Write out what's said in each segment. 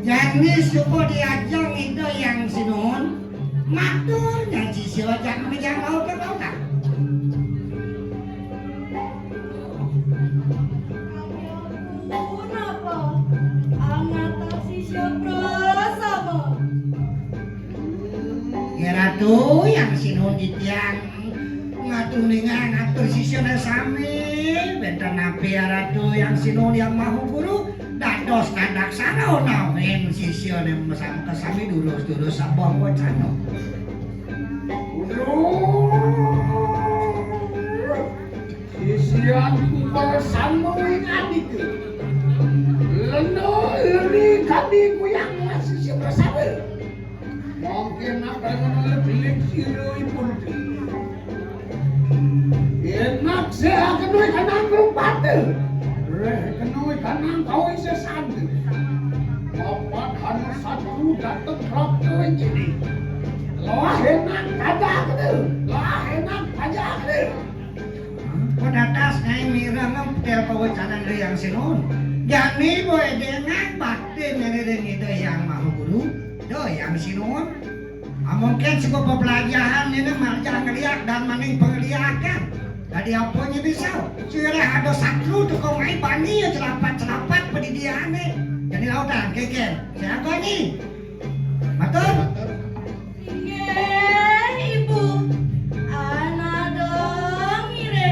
Jadi suku diajang itu yang sinun matur nyaji siwajak mengejar laut ke lautan. Kenapa? Anak taksi siapa sama? Ya ratu yang sinun di tiang ngatur dengan ngatur sisiona sami benten napi ya ratu yang sinun yang mahu guru dados kandak sana onawen sisiona masang kesami durus-durus sabang wacano. Sisian bersama adik leno leni kadiku yang masih si bersama mungkin akan lebih sirui pulpi enak saya kenoi kanang berupate kenoi kanang kau isa sandi opat hanya satu datang krop kau jadi lah enak kajak tu lah enak kajak tu Padatas ngay mirang ang tel pawacanan yang sinun. Jani boy dengan bakti neriring itu yang mahu guru, do yang sinun. Mungkin sebuah pelajaran ini marjang ngeliat dan maning pengliakan. Tadi apanya bisa? Sudah ada saklu tuh kau main bani ya celapat pendidikannya. Jadi lautan keken. Siapa nih? Matur. Ibu, anak dong ire.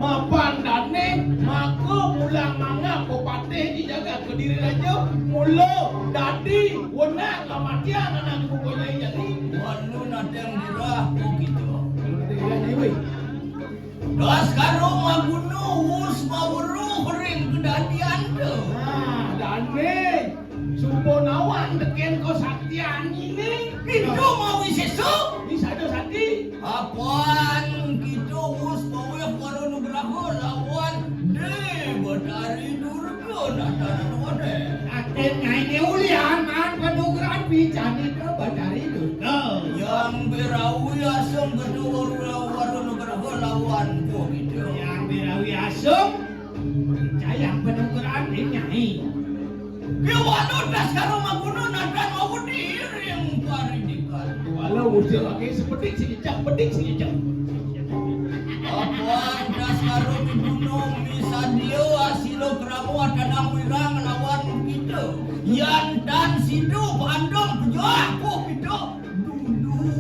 Mapandane mako mulang manga popate dijaga kediri satya anak pokoknya jadi. Walu nadang dirah gitu. Iya nih, weh. Das karo maguno us mawuru ring kedadian tuh. Nah, dane. Sumponawan deken ko satya ini. Itu mau sesu. Bisa do sati. Apaan gitu us mau yang baru nugraho lawan de Betari Durga nadaran wade. Aten ngai ulian an panugrahan bicani ke Betari Durga. Yang berawi asam kedua waru nugraho lawan po gitu. Yang birawi asum percaya panugrahan nyai. Kiwano das karo maguno nadan mau diring paridikan. Walau udah lagi sepedik singicak. Apaan das karo gunung bisa dia asilo kramu adanang wirang lawan gitu. Yan dan sidu bandung pejoahku gitu. Dulu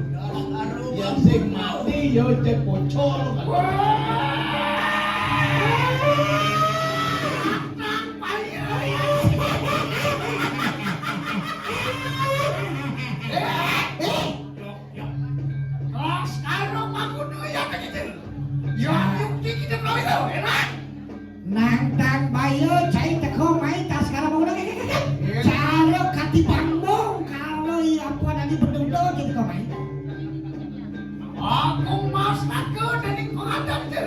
das karo Yang sing mati yo cek pocol. Nang tang bayo cai teko mai tas kara mau dah kan. Caro kati pambong kalau apa nanti berdua gitu kau mai. Aku mas aku dari pengadap tu.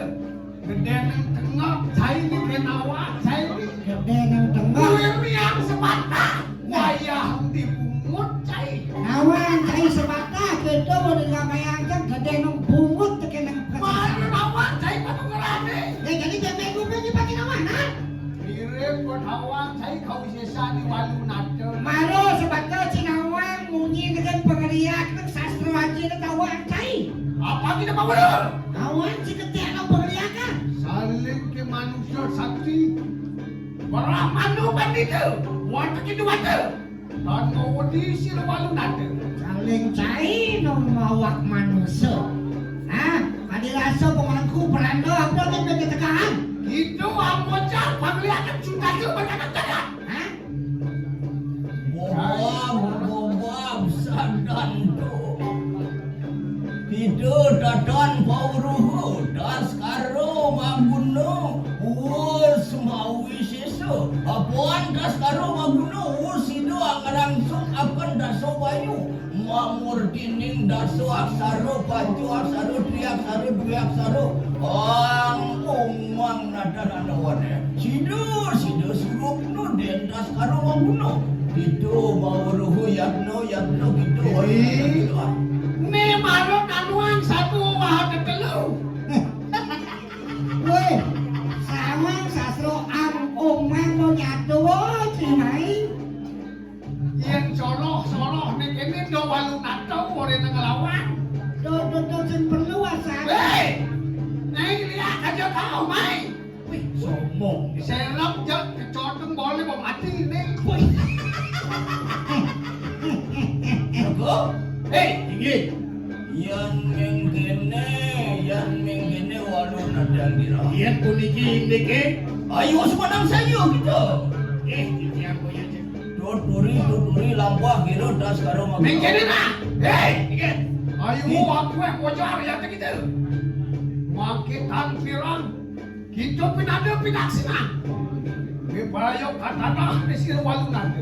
Gede nang tengah, saya ni kenawa, saya ni. Gede nang tengah. Gue yang semata, wayang dipungut cai. Nawan cai sebata kita mau dengan bayang jam gede nang bungut teken nang Mana nawan cai patungerane. Ya jadi jangan gue ni pakai nawan ha. Mirip kotawan cai kau sesa di walu nado. Maro sebata cinawang munyi dengan pengeriak nang sastra aja nang tawang cai. Apa kita mau dah? Awan si ketik nang pengeriakan. Saling ke manusia sakti. Barang manu banditu. Waktu kita waktu. Dan mau diisi walu nado. Saling cai nang mawak manusia. Hah? Kadi rasa pemangku perando apa yang berkatakan? Itu bocah penglihatan cinta tu berkata-kata. Hah? bobab sandan tuh. Hidup dadan pauruhu das karo maguno us mawi sesu. Apaan das karo maguno us hidup angarangsung akan daso bayu. Mamur dining daso aksaro pacu aksaro tri aksaro dua aksaro ang umang nadaran wane sido surup nu den das karo maguno itu mauruhu yatno gitu Ni malu kanuan satu wah ketelu. Weh, samang sasro ang omang mau nyatu cimai. Yang soloh ni kini do walu nato boleh ngelawan. Do sing perlu asal. Hei, nai lihat aja kau mai. Wih, sombong. Serap je kecoteng boleh mau mati ni. Jago Hei, tinggi. yan mengkene walu nadang dira Lihat puniki niki. ayo semanang sayo gitu Ini aku ya. Tuturi lampah kira das karo maguno Mengkene nak. Hei, tinggi. Ayo mau aku wajar ya kita. Makitan pirang. Kita pinaksina. Ibayo katana di sini walu nade.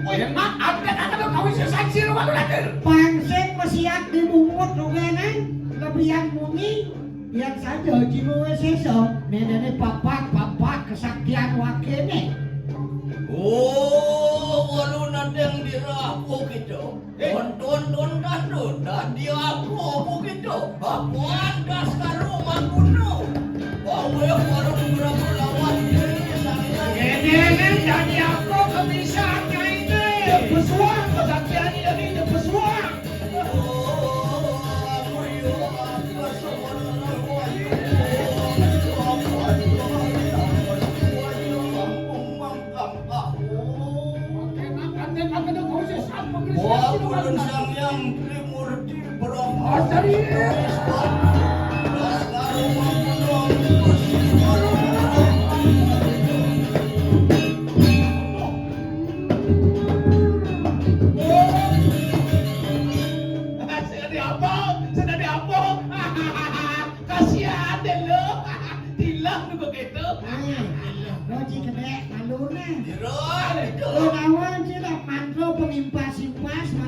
Enak ada kau bisa saksi walu nade. Pangsek mesiak dimungut rugenan. Lebihan muni. Yang saja jimu seso. Nenene papak kesaktian wakene. oh walu nadang dira aku gitu tonton dadu dadi aku gitu apaan das karo maguno bawe waru berapa lawan Ini jadi aku kebisaannya ini. Pesuang, kesaktian ini pesuang. Walaupun sang yang trimurti berapa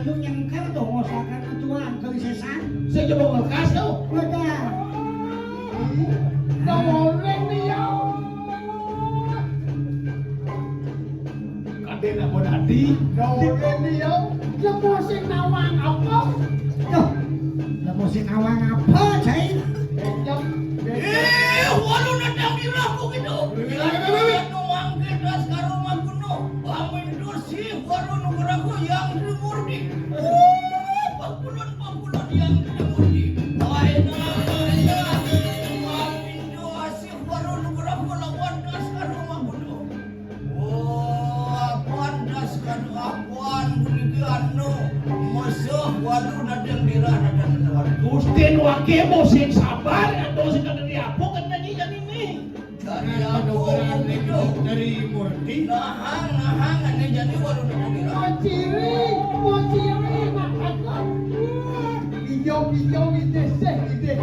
walu nyengker tuh ngosakan tuan kelisesan. Saya coba ngekas tuh. Udah. Noleng dia. Kadena mau tadi. Noleng dia. Yang mau sing nawang apa? Tuh. Lah musim awang apa, Cai? Walu nadang diraku gitu. Anu mangke das karo maguno. Amin dosi walu nugaraku yang dimurni. Pangkulon yang dimurni. Aina ya. Amin dosi walu nugaraku lawan das karo maguno. Apaan das karo apaan bunyi anu. Masuk walu nadang dirah nadang dirah. Gusten wake mo sing sabar atau sing kada diapok kan tadi jadi ini. Dari aku itu Dari Murti. nahang ane jadi walu nadang dirah. Mau ciri makan. Hijau ide seh ide.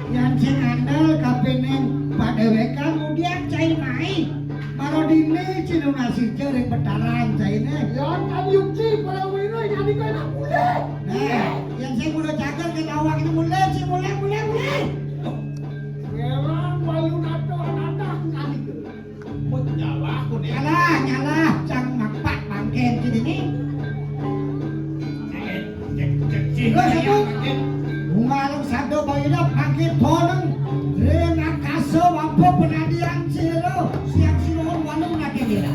Yang sing andal kapenen padewekan kemudian Cai mai. Maro dini cinu nasi jering betaran Cai ne. Yang kan yuki para wino yang di kena mulai. Nah, yang saya mulai cagar ke awak itu mulai. Memang walu nato anak nani ke. Mau nyala aku nih. Nyala, cang makpak bangken sini nih. Lo satu, bunga lu satu bayudah bangkit toneng. Rena kaso mampu penadian silo, siang siluhun walung nake dira.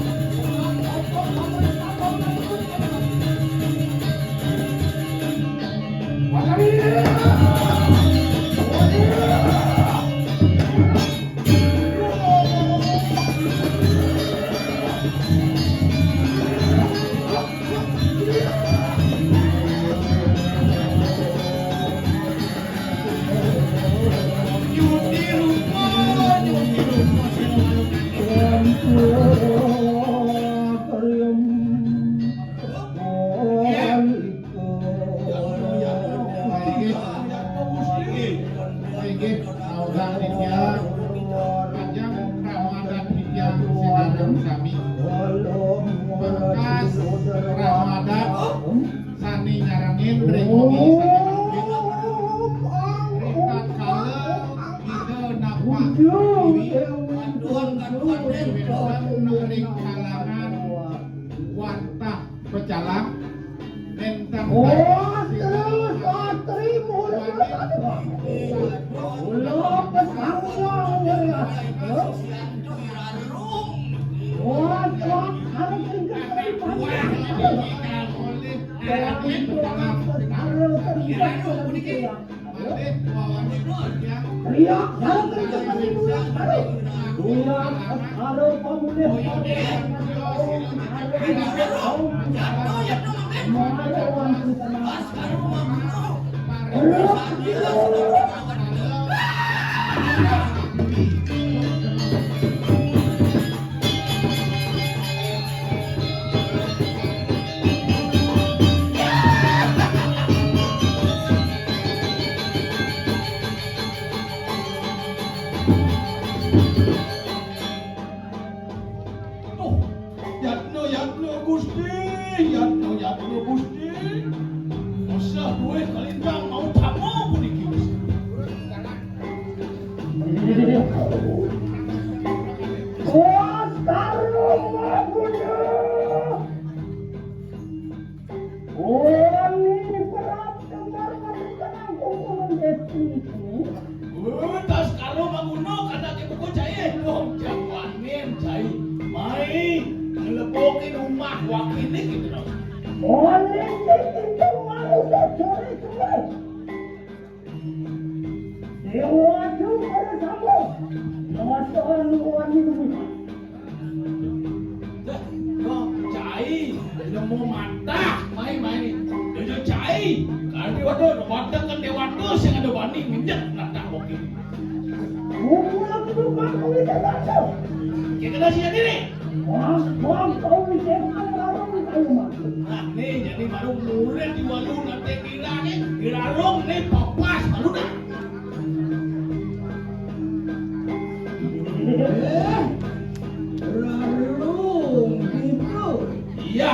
Iya,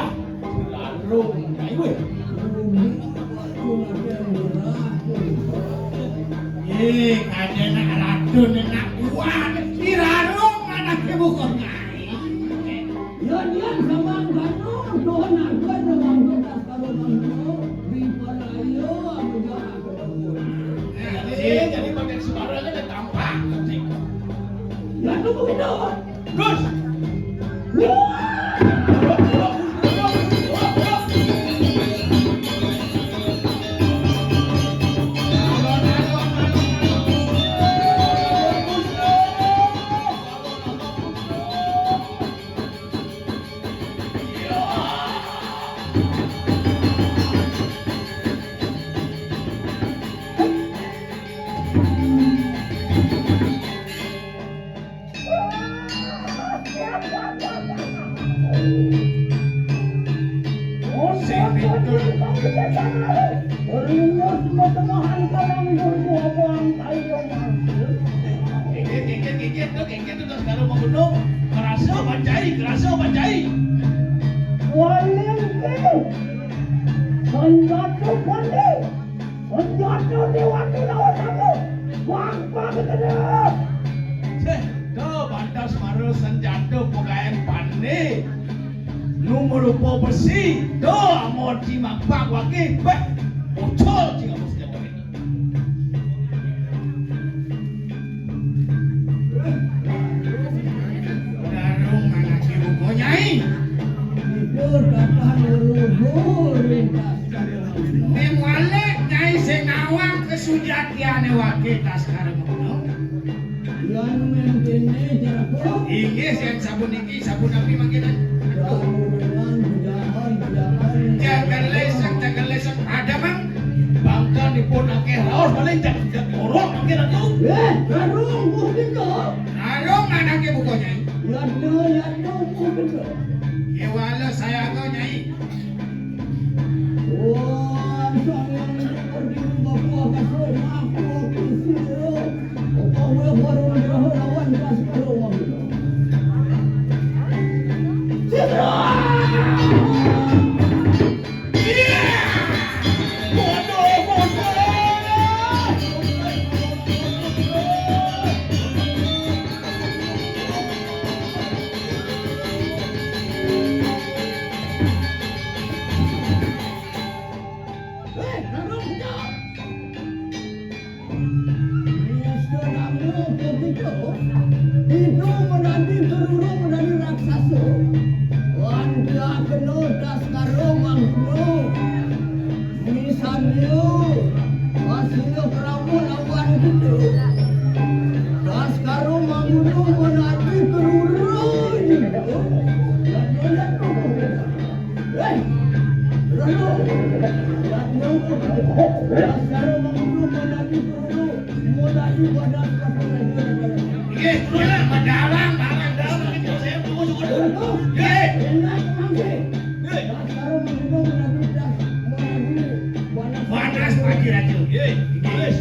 lalu Nyai we. Kadena radun enak kuat. Dirarung anak ibu kok Nyai. Yan samang ganun doon agad naman kita karo manggno ripalayo ang Jadi pakai sembarangan dan tampak. Yan mo gino. Gus. Gigit itu sekarang menggunung kerasa banjai. Bandas maru senjata pegawai pandai. Nomor rupa besi, amor cimak pak wakil, bocor jika bos senjata itu. Darung anak ibu kau Nyai. Tidur datang luhur lintas Nimwalek Nyai sing ngawang kesujatiane wakil tas kareng ngono. Yan mentene jarako. Inggih sing sabun iki sabun api mangkinan. Jaga lesang ada mang. Bangka dipun akeh raos paling jak orok mangkinan itu. Garung buh gitu. Darung anak ibu kau Nyai. Yadno buh gitu. Ya wala saya kau Nyai. Wah, sayang pergi bawa kasih aku kisiro. Kau baru lawan kasih lawan. Itu menjadi turun menjadi raksasa. Wan dia kena das karo mangno. Misalnya hasil keramu lawan gitu. Das karo mangno menjadi turun. Hei, Rano, das karo mangno menjadi turun. Menjadi badan karo. Nggih, kula madalang gitu saya tunggu. Nggih. Panas pagi ratu. Nggih, guys.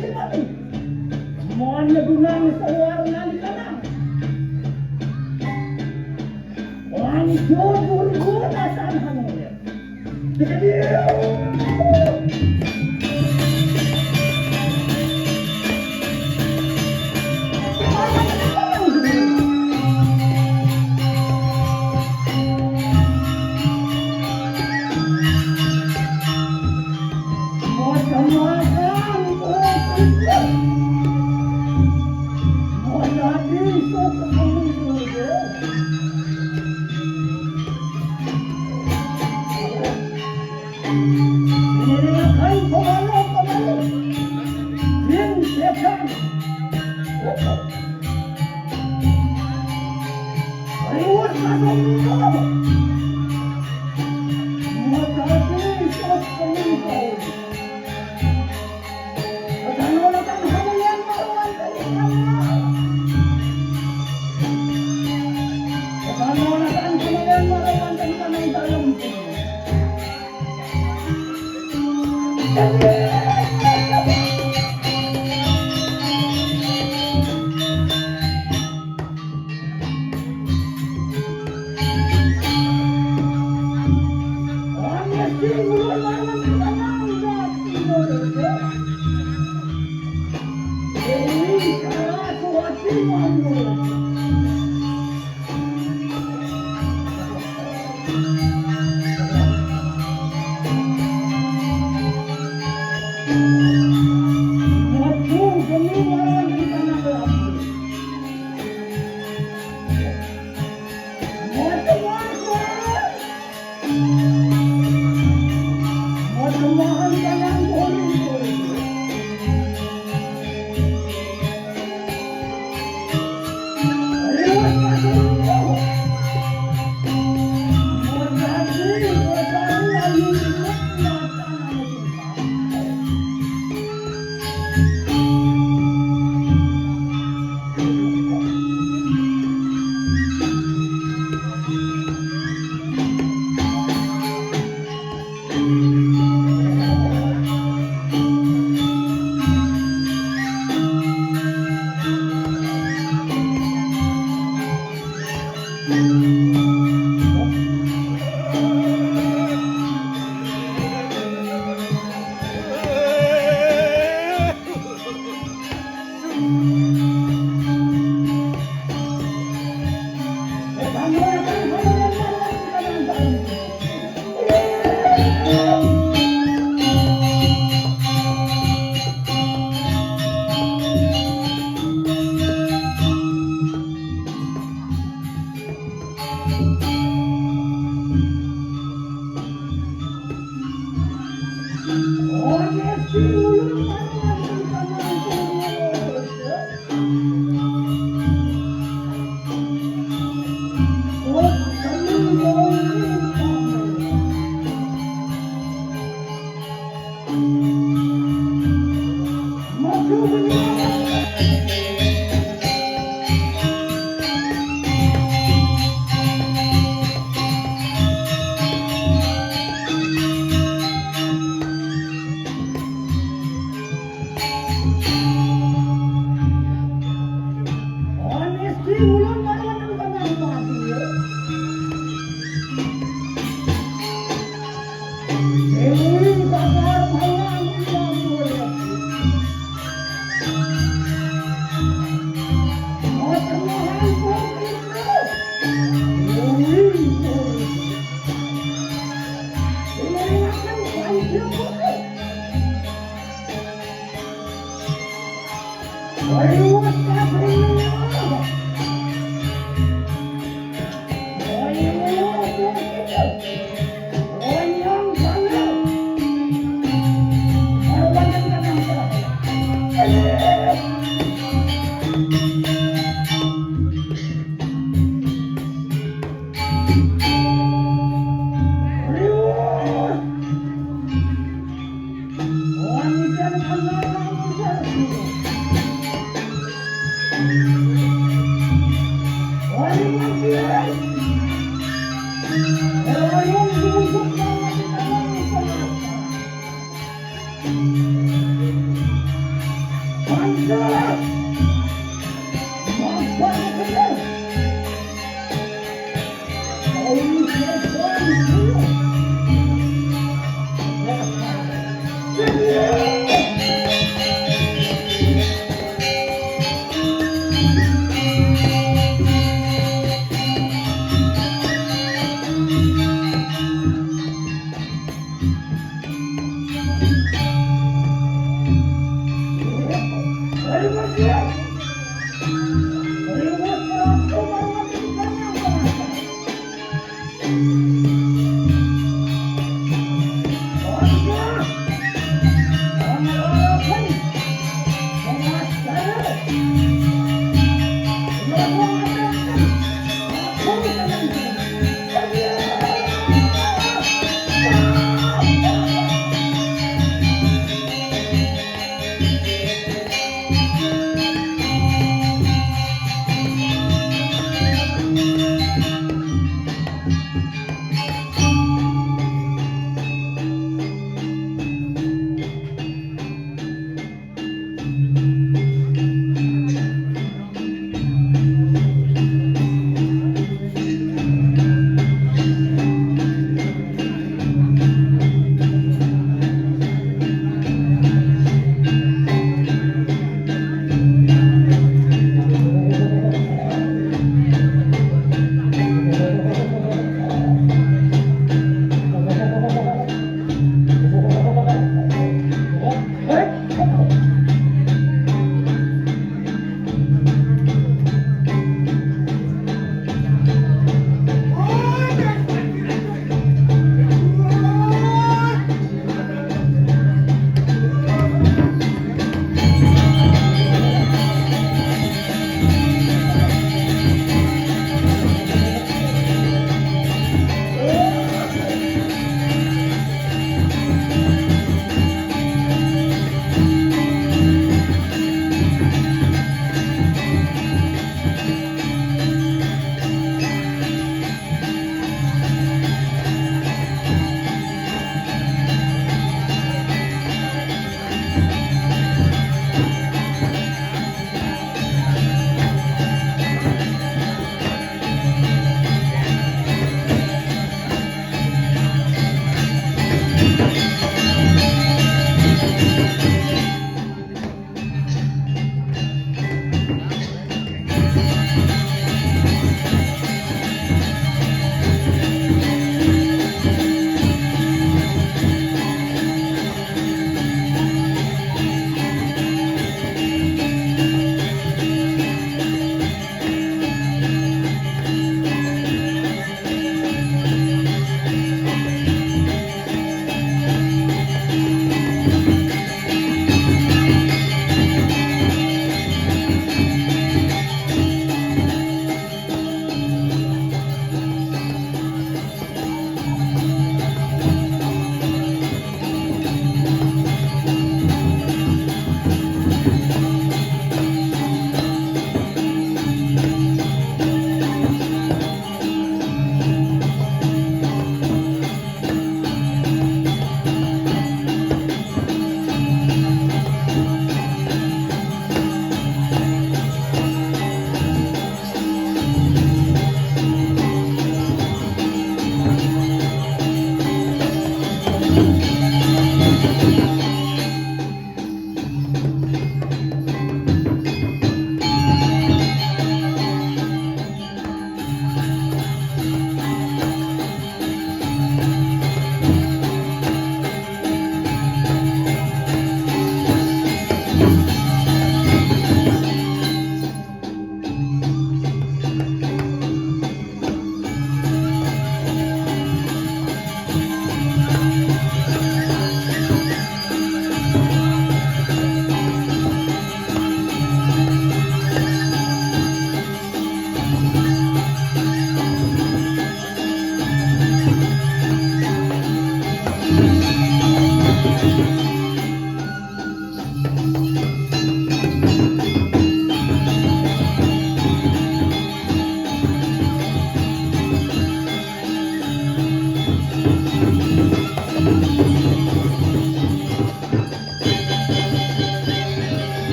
di mana? Semua gunang sa warna di kanang. Orang jodoh guna saan hangin. Jadi.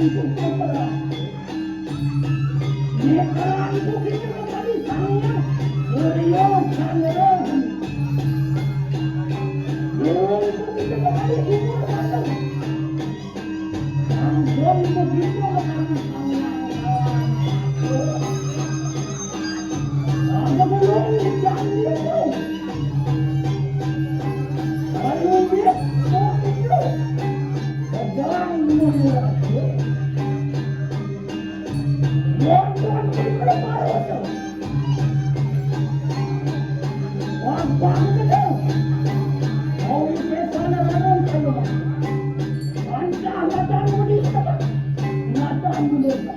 untuk berperang. Mereka untuk itu kembali saya beliau sangat. Untuk itu kembali timur datang. Dan begitu akan ada belum jangan itu. Ayo dia itu. Sedang menguasai. Yang berbaru. Wabang itu. Kau bisa sana dalam kalau. Anda datang menista. Datang menista.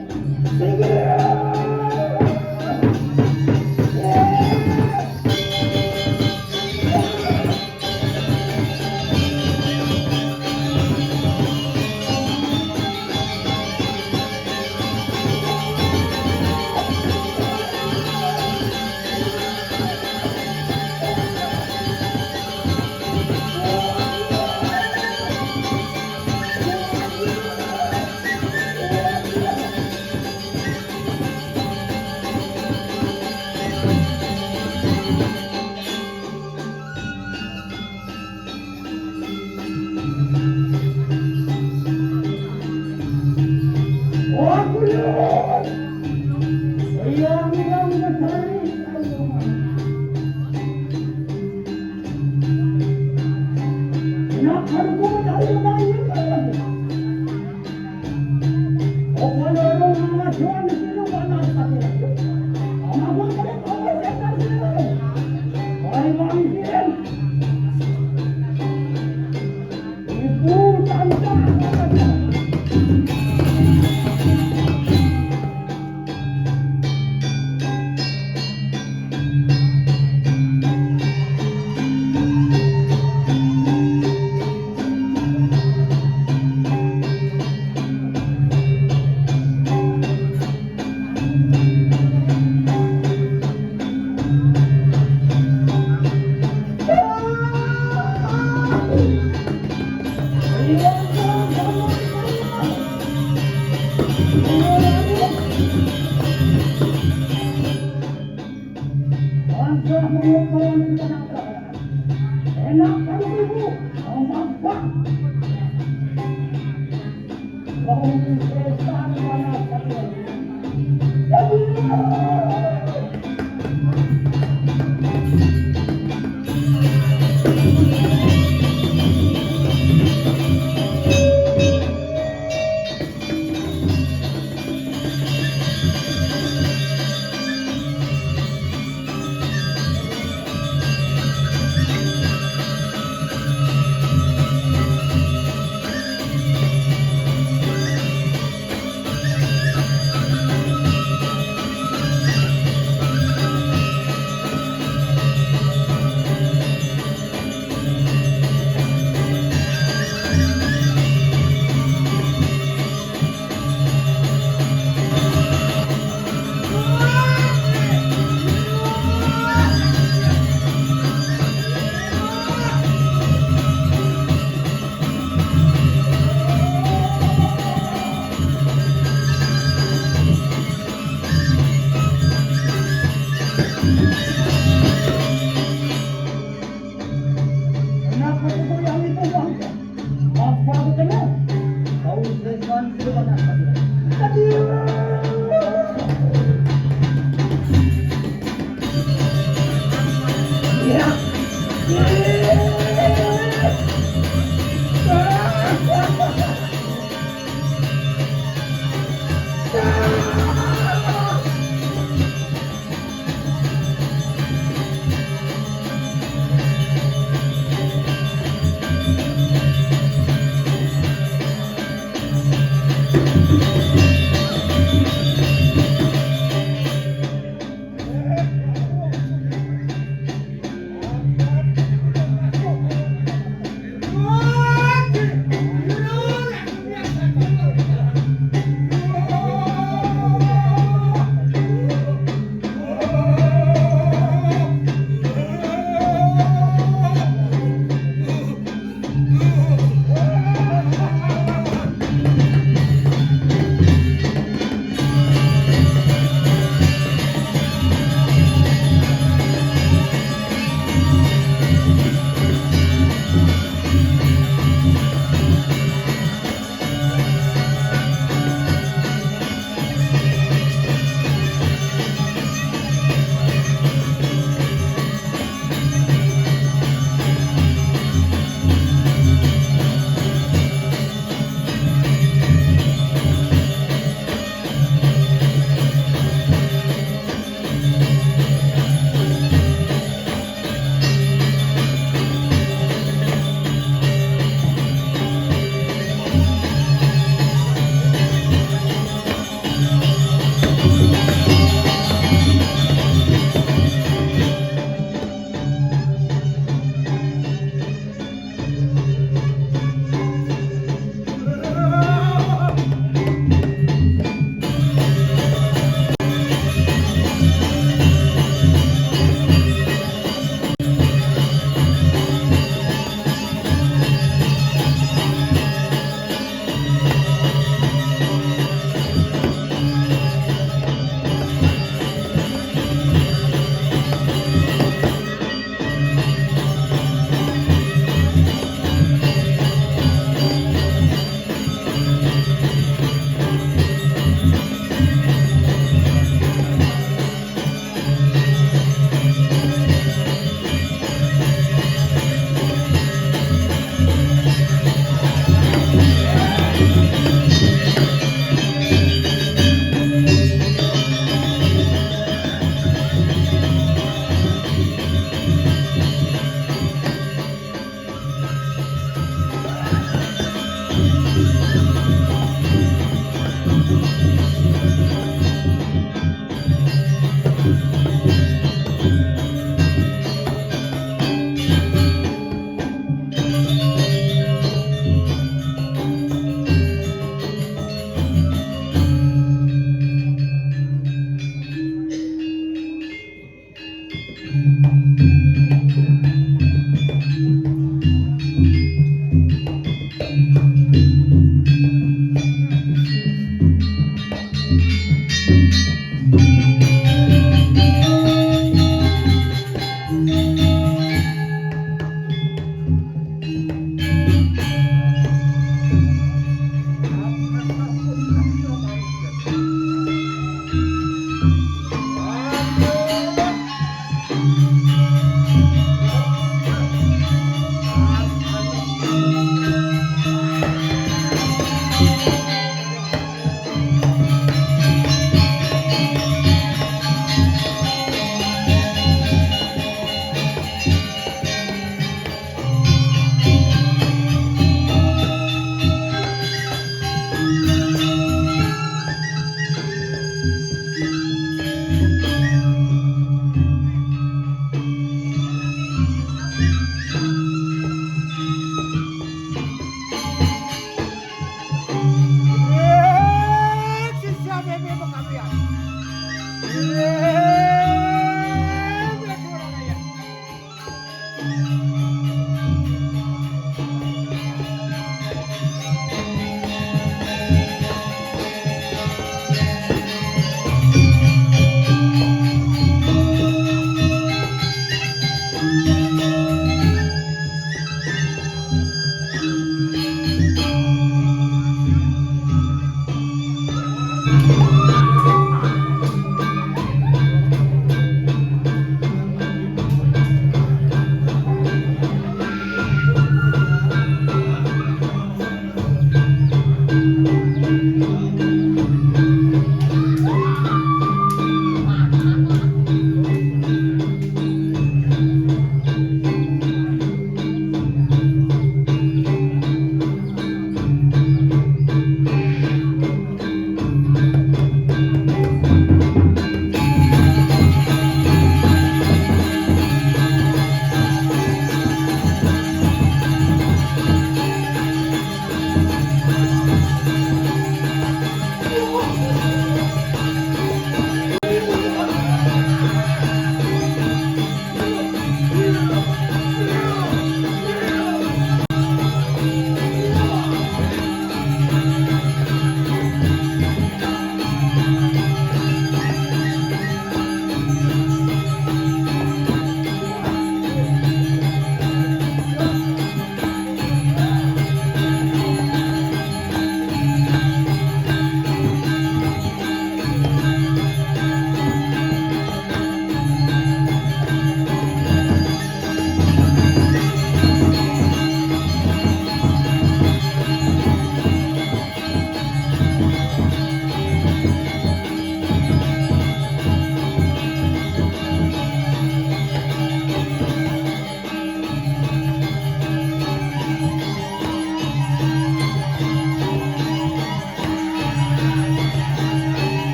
Thank you.